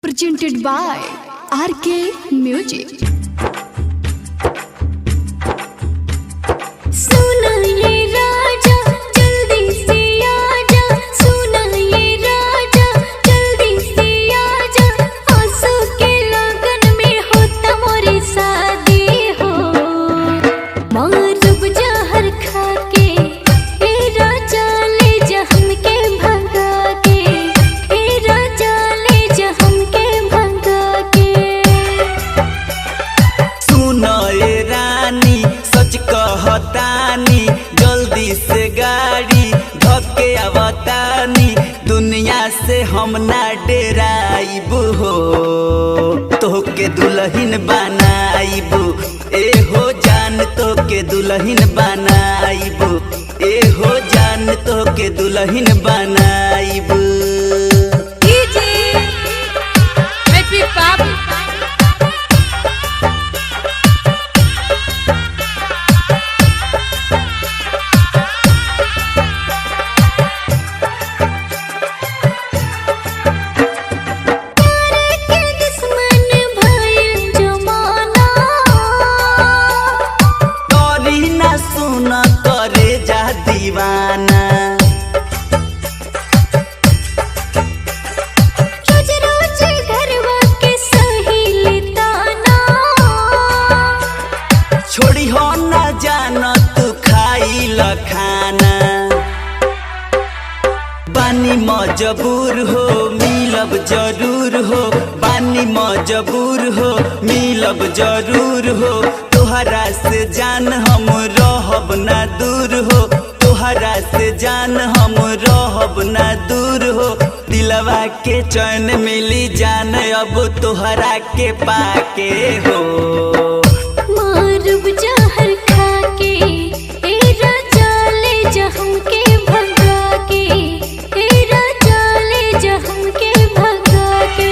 Presented by RK Music. सुना ये राजा जल्दी से आजा, सुना ये राजा जल्दी से आजा, आंसू के लगन में होता मोरी शादी हो। मारूब जहर खा के ए राजा ले जा हमके भगा के, ए राजा ले जा हमके भगा के। सुनो ए रानी सच कहतानी, जल्दी से गाड़ी धक्के आवतानी, दुनिया से हम ना डेराइब हो, तोहके दुल्हन बनाइब ए हो जान, तोहके दुल्हन बनाइब ए हो जान, तोहके दुल्हन बनाइब। दीवाना रोज रोज घरवा के सहेली ताना, छोड़ी हो ना जाना तू खाई ल खाना, बानी मजबूर हो मिलब जरूर हो, बानी मजबूर हो मिलब जरूर हो, तोहरा से जान हम रहब ना दूर हो, तोहरा से जान हम रहब ना दूर हो, दिलवा के चैन मिली जान अब तोहरा के पाके हो। मारूब जहर खा के ए राजा ले जा हमके भगा के, ए राजा ले जा हमके भगा के।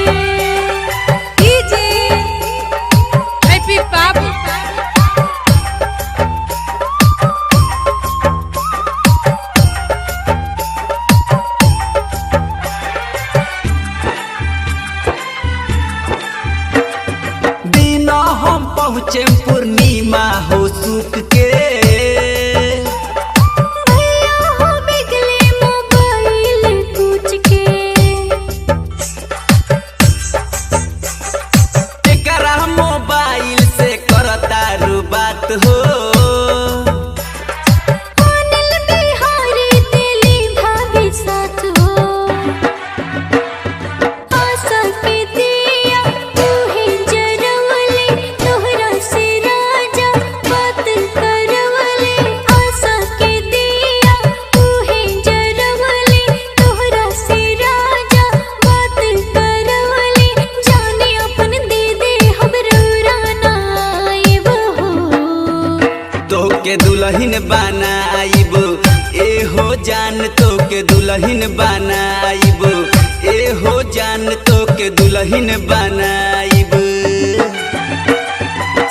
हम पहुँचे पूर्णिमा हो सुख के, भैया हो बिगले मोबाइल पूछ के, एकरा मोबाइल से करता रू बात हो, अनिल बिहारी दिली भाभी साथ हो, आशा के दिया तूहे जरवले, तोहरा से राजा बात करवले, आशा के दिया तूहे जरवले, तोहरा से राजा बात करवले, जाने अपन दे दे हमरो राना आइब हो। तोके दुल्हन बनाइब ए हो जान, तोके दुल्हन बनाइब ए हो जान, तोके दुल्हन बनाइब।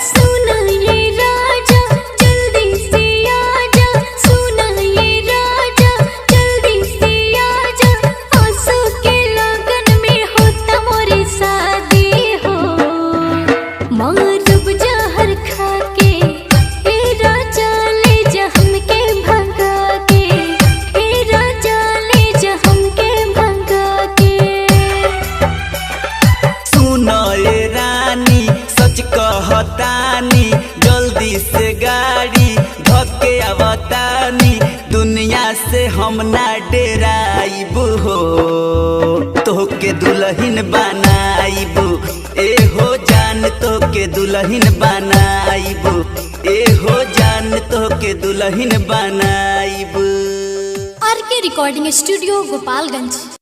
सुना ये राजा जल्दी से आजा, सुना ये राजा जल्दी से आजा, आंसू के लगन में होता मोरी शादी हो। मारूब जहर खा के ए राजा ले जा हमके भगा के, ए राजा ले जा हमके भगा के। सुनो ए रानी सच कहतानी, जल्दी से गाड़ी धक्के आवतानी, दुनिया से हम ना डेराइब हो, तोहके दुल्हन बनाइब ए हो जान, तोहके दुल्हन बनाइब ए हो जान, तोहके दुल्हन बनाइब। RK Recording Studio, Gopalganj.